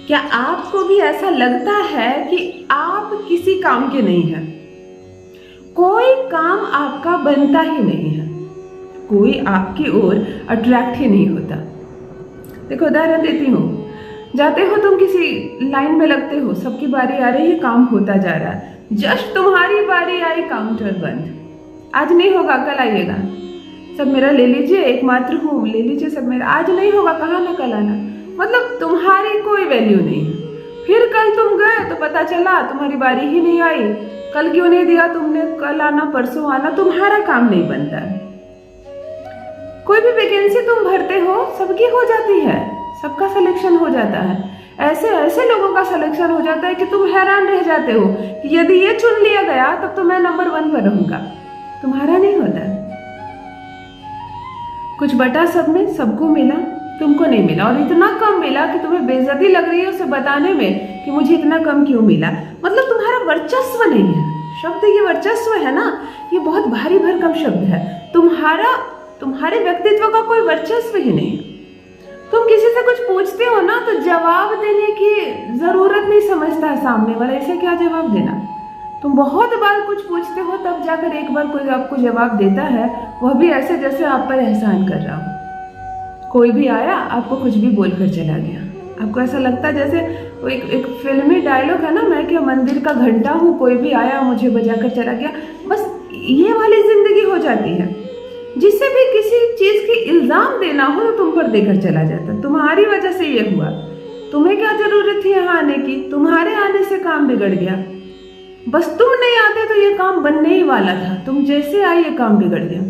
क्या आपको भी ऐसा लगता है कि आप किसी काम के नहीं हैं? कोई काम आपका बनता ही नहीं है, कोई आपकी ओर अट्रैक्ट ही नहीं होता। देखो उदाहरण देती हूँ, जाते हो तुम किसी लाइन में लगते हो, सबकी बारी आ रही है, काम होता जा रहा है, जस्ट तुम्हारी बारी आई, काउंटर बंद, आज नहीं होगा कल आइएगा, सब मेरा ले लीजिए, एकमात्र हूँ ले लीजिए सब मेरा, आज नहीं होगा, कहाँ ना कल आना। मतलब तुम्हारी कोई वैल्यू नहीं है। फिर कल तुम गए तो पता चला तुम्हारी बारी ही नहीं आई, कल क्यों नहीं दिया तुमने, कल आना परसों आना, तुम्हारा काम नहीं बनता। कोई भी वैकेंसी तुम भरते हो सबकी हो जाती है, सबका सिलेक्शन हो जाता है, ऐसे ऐसे लोगों का सिलेक्शन हो जाता है कि तुम हैरान रह जाते हो कि यदि ये चुन लिया गया तब तो मैं नंबर 1 पर रहूंगा, तुम्हारा नहीं होता। कुछ बटा सब में, सबको मिला, तुमको नहीं मिला, और इतना कम मिला कि तुम्हें बेइज्जती लग रही है उसे बताने में कि मुझे इतना कम क्यों मिला। मतलब तुम्हारा वर्चस्व नहीं है। शब्द ये वर्चस्व है ना, ये बहुत भारी भरकम शब्द है। तुम्हारे व्यक्तित्व का कोई वर्चस्व ही नहीं। तुम किसी से कुछ पूछते हो ना तो जवाब देने की जरूरत नहीं समझता है सामने वाला, इसे क्या जवाब देना। तुम बहुत बार कुछ पूछते हो तब जाकर एक बार कोई आपको जवाब देता है, वह भी ऐसे जैसे आप पर एहसान कर रहा हो। कोई भी आया आपको कुछ भी बोलकर चला गया, आपको ऐसा लगता है जैसे वो एक फिल्मी डायलॉग है ना, मैं क्या मंदिर का घंटा हूँ, कोई भी आया मुझे बजाकर चला गया। बस ये वाली जिंदगी हो जाती है। जिसे भी किसी चीज की इल्जाम देना हो तो तुम पर देकर चला जाता, तुम्हारी वजह से ये हुआ, तुम्हें क्या जरूरत थी यहाँ आने की, तुम्हारे आने से काम बिगड़ गया, बस तुम नहीं आते तो ये काम बनने ही वाला था, तुम जैसे आए ये काम बिगड़ गया।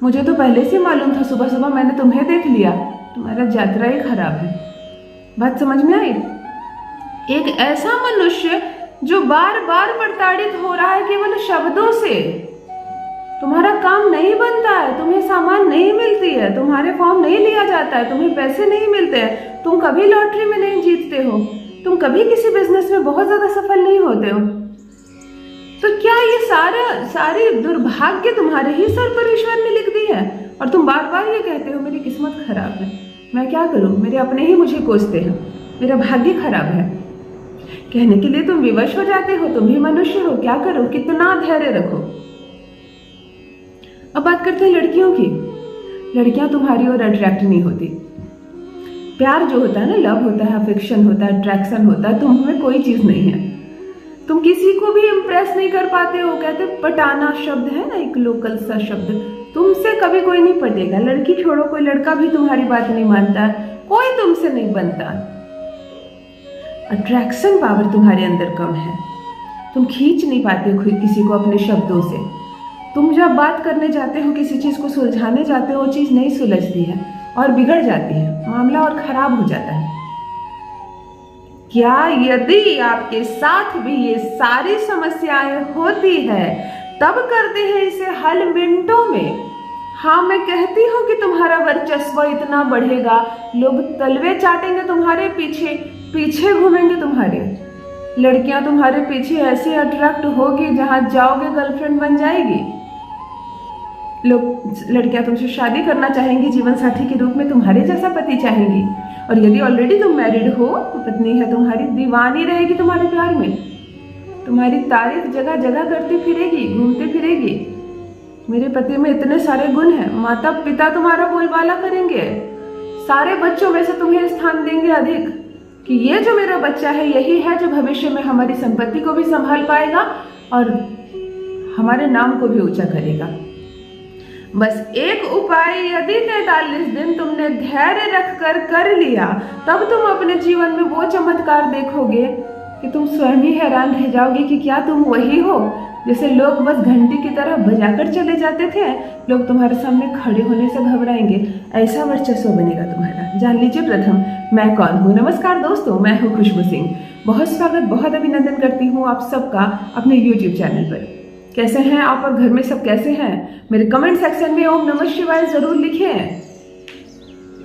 मुझे तो पहले से मालूम था, सुबह सुबह मैंने तुम्हें देख लिया, तुम्हारा यात्रा ही खराब है। बात समझ में आई? एक ऐसा मनुष्य जो बार बार प्रताड़ित हो रहा है केवल शब्दों से, तुम्हारा काम नहीं बनता है, तुम्हें सामान नहीं मिलती है, तुम्हारे फॉर्म नहीं लिया जाता है, तुम्हें पैसे नहीं मिलते हैं, तुम कभी लॉटरी में नहीं जीतते हो, तुम कभी किसी बिजनेस में बहुत ज्यादा सफल नहीं होते हो, तो क्या ये सारे दुर्भाग्य तुम्हारे ही सर पर ईश्वर ने लिख दी है? और तुम बार बार ये कहते हो मेरी किस्मत खराब है, मैं क्या करूं, मेरे अपने ही मुझे कोसते हैं, मेरा भाग्य खराब है। कहने के लिए तुम विवश हो जाते हो, तुम भी मनुष्य हो, क्या करो, कितना धैर्य रखो। अब बात करते हैं लड़कियों की। लड़कियां तुम्हारी ओर अट्रैक्ट नहीं होती। प्यार जो होता है ना, लव होता है, अफेक्शन होता है, अट्रैक्शन होता है, तुम में कोई चीज नहीं है। तुम किसी को भी इम्प्रेस नहीं कर पाते हो। कहते पटाना शब्द है ना, एक लोकल सा शब्द, तुमसे कभी कोई नहीं पटेगा। लड़की छोड़ो, कोई लड़का भी तुम्हारी बात नहीं मानता, कोई तुमसे नहीं बनता। अट्रैक्शन पावर तुम्हारे अंदर कम है, तुम खींच नहीं पाते हो किसी को अपने शब्दों से। तुम जब बात करने जाते हो, किसी चीज को सुलझाने जाते हो, वो चीज नहीं सुलझती है और बिगड़ जाती है, मामला और खराब हो जाता है। क्या यदि आपके साथ भी ये सारी समस्याएं होती है, तब करते हैं इसे हल मिनटों में। हाँ, मैं कहती हूँ कि तुम्हारा वर्चस्व इतना बढ़ेगा, लोग तलवे चाटेंगे तुम्हारे पीछे, पीछे घूमेंगे तुम्हारे। लड़कियां तुम्हारे पीछे ऐसे अट्रैक्ट होगी, जहां जाओगे गर्लफ्रेंड बन जाएगी। लड़कियां तुमसे शादी करना चाहेंगी, जीवन साथी के रूप में तुम्हारे जैसा पति चाहेंगी। और यदि ऑलरेडी तुम मैरिड हो, पत्नी है तुम्हारी, दीवानी रहेगी तुम्हारे प्यार में, तुम्हारी तारीफ जगह जगह करती फिरेगी, घूमती फिरेगी। मेरे पति में इतने सारे गुण हैं, माता पिता तुम्हारा बोलबाला करेंगे, सारे बच्चों में से तुम्हें स्थान देंगे अधिक, कि ये जो मेरा बच्चा है यही है जो भविष्य में हमारी संपत्ति को भी संभाल पाएगा और हमारे नाम को भी ऊंचा करेगा। बस एक उपाय, यदि 43 दिन तुमने धैर्य रखकर कर लिया, तब तुम अपने जीवन में वो चमत्कार देखोगे कि तुम स्वयं ही हैरान रह जाओगे कि क्या तुम वही हो जैसे लोग बस घंटी की तरह बजाकर चले जाते थे। लोग तुम्हारे सामने खड़े होने से घबराएंगे, ऐसा वर्चस्व बनेगा तुम्हारा। जान लीजिए प्रथम मैं कौन हूँ। नमस्कार दोस्तों, मैं हूँ खुशबू सिंह। बहुत स्वागत, बहुत अभिनंदन करती हूँ आप सबका अपने YouTube चैनल पर। कैसे हैं आप और घर में सब कैसे हैं? मेरे कमेंट सेक्शन में ओम नमः शिवाय जरूर लिखें।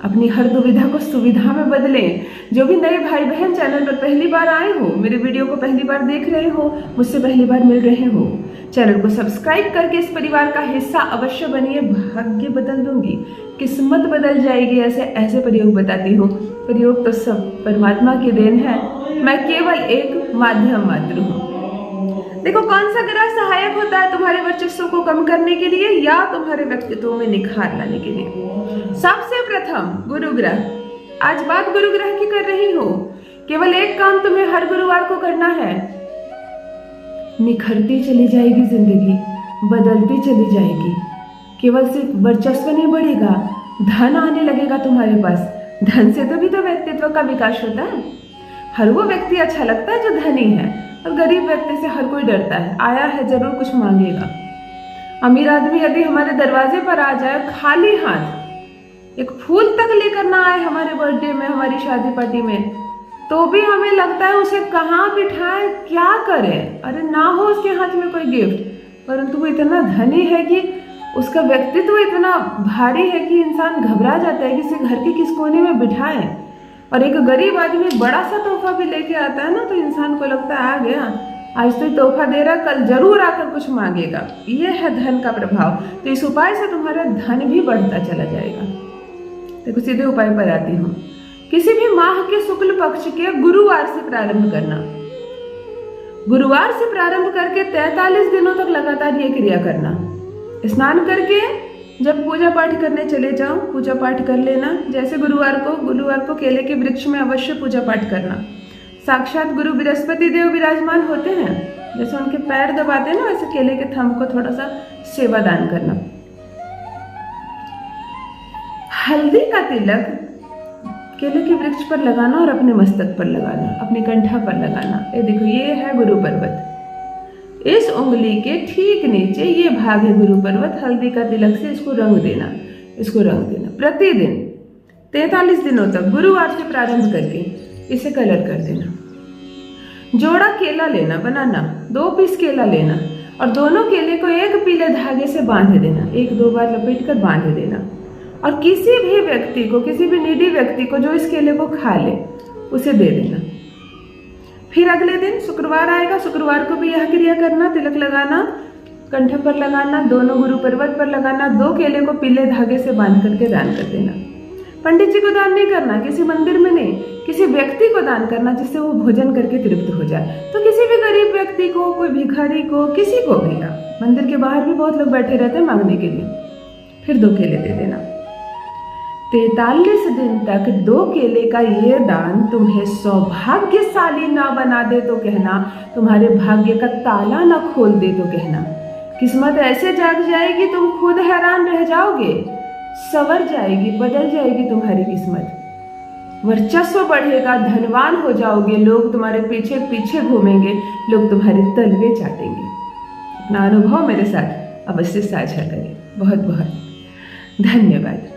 अपनी हर दुविधा को सुविधा में बदलें। जो भी नए भाई बहन चैनल पर पहली बार आए हो, मेरे वीडियो को पहली बार देख रहे हो, मुझसे पहली बार मिल रहे हो, चैनल को सब्सक्राइब करके इस परिवार का हिस्सा अवश्य बनिए। भाग्य बदल दूंगी, किस्मत बदल जाएगी, ऐसे ऐसे प्रयोग बताती हूँ। प्रयोग तो सब परमात्मा की देन है, मैं केवल एक माध्यम मात्र हूँ। देखो कौन सा ग्रह सहायक होता है तुम्हारे वर्चस्व को कम करने के लिए या तुम्हारे व्यक्तित्व में निखार लाने के लिए। सबसे प्रथम गुरु ग्रह। आज बात गुरु ग्रह की कर रही हूँ। केवल एक काम तुम्हें हर गुरुवार को करना है, निखरती चली जाएगी जिंदगी, बदलती चली जाएगी। केवल सिर्फ वर्चस्व नहीं बढ़ेगा, धन आने लगेगा तुम्हारे पास। धन से तो भी तो व्यक्तित्व का विकास होता है। हर वो व्यक्ति अच्छा लगता है जो धनी है, और गरीब व्यक्ति से हर कोई डरता है, आया है जरूर कुछ मांगेगा। अमीर आदमी यदि हमारे दरवाजे पर आ जाए खाली हाथ, एक फूल तक लेकर ना आए हमारे बर्थडे में, हमारी शादी पार्टी में, तो भी हमें लगता है उसे कहाँ बिठाए, क्या करें। अरे ना हो उसके हाथ में कोई गिफ्ट, परंतु वो इतना धनी है कि उसका व्यक्तित्व इतना भारी है कि इंसान घबरा जाता है कि इसे घर के किस कोने में बिठाए। और एक गरीब आदमी बड़ा सा तोहफा भी लेके आता है ना, तो इंसान को लगता है आ गया, आज तो तोहफा दे रहा, कल जरूर आकर कुछ मांगेगा। ये है धन का प्रभाव। तो इस उपाय से तुम्हारा धन भी बढ़ता चला जाएगा। देखो सीधे उपाय पर आती हूँ। किसी भी माह के शुक्ल पक्ष के गुरुवार से प्रारंभ करना। गुरुवार से प्रारंभ करके 43 दिनों तक लगातार ये क्रिया करना। स्नान करके जब पूजा पाठ करने चले जाओ, पूजा पाठ कर लेना। जैसे गुरुवार को केले के वृक्ष में अवश्य पूजा पाठ करना। साक्षात गुरु बृहस्पति देव विराजमान होते हैं, जैसे उनके पैर दबाते हैं ना, वैसे केले के थंब को थोड़ा सा सेवा दान करना। हल्दी का तिलक केले के वृक्ष पर लगाना और अपने मस्तक पर लगाना, अपने कंठा पर लगाना। ये देखो ये है गुरु पर्वत। इस उंगली के ठीक नीचे ये भाग है गुरु पर्वत। हल्दी का तिलक से इसको रंग देना, इसको रंग देना। प्रतिदिन 43 दिनों तक गुरुवार से प्रारंभ करके इसे कलर कर देना। जोड़ा केला लेना, बनाना 2 पीस केला लेना और दोनों केले को एक पीले धागे से बांध देना, 1-2 बार लपेट कर बांध देना। और किसी भी व्यक्ति को, किसी भी नीडी व्यक्ति को जो इस केले को खा ले, उसे दे देना। फिर अगले दिन शुक्रवार आएगा, शुक्रवार को भी यह क्रिया करना। तिलक लगाना, कंठ पर लगाना, दोनों गुरु पर्वत पर लगाना, 2 केले को पीले धागे से बांध करके दान कर देना। पंडित जी को दान नहीं करना, किसी मंदिर में नहीं, किसी व्यक्ति को दान करना जिससे वो भोजन करके तृप्त हो जाए। तो किसी भी गरीब व्यक्ति को, कोई भिखारी को, किसी को भी। मंदिर के बाहर भी बहुत लोग बैठे रहते हैं मांगने के लिए। फिर 2 केले दे देना। 43 दिन तक 2 केले का ये दान तुम्हें सौभाग्यशाली ना बना दे तो कहना, तुम्हारे भाग्य का ताला ना खोल दे तो कहना। किस्मत ऐसे जाग जाएगी तुम खुद हैरान रह जाओगे। संवर जाएगी, बदल जाएगी तुम्हारी किस्मत। वर्चस्व बढ़ेगा, धनवान हो जाओगे, लोग तुम्हारे पीछे पीछे घूमेंगे, लोग तुम्हारे तलवे चाटेंगे। अपना अनुभव मेरे साथ अवश्य साझा करें। बहुत बहुत धन्यवाद।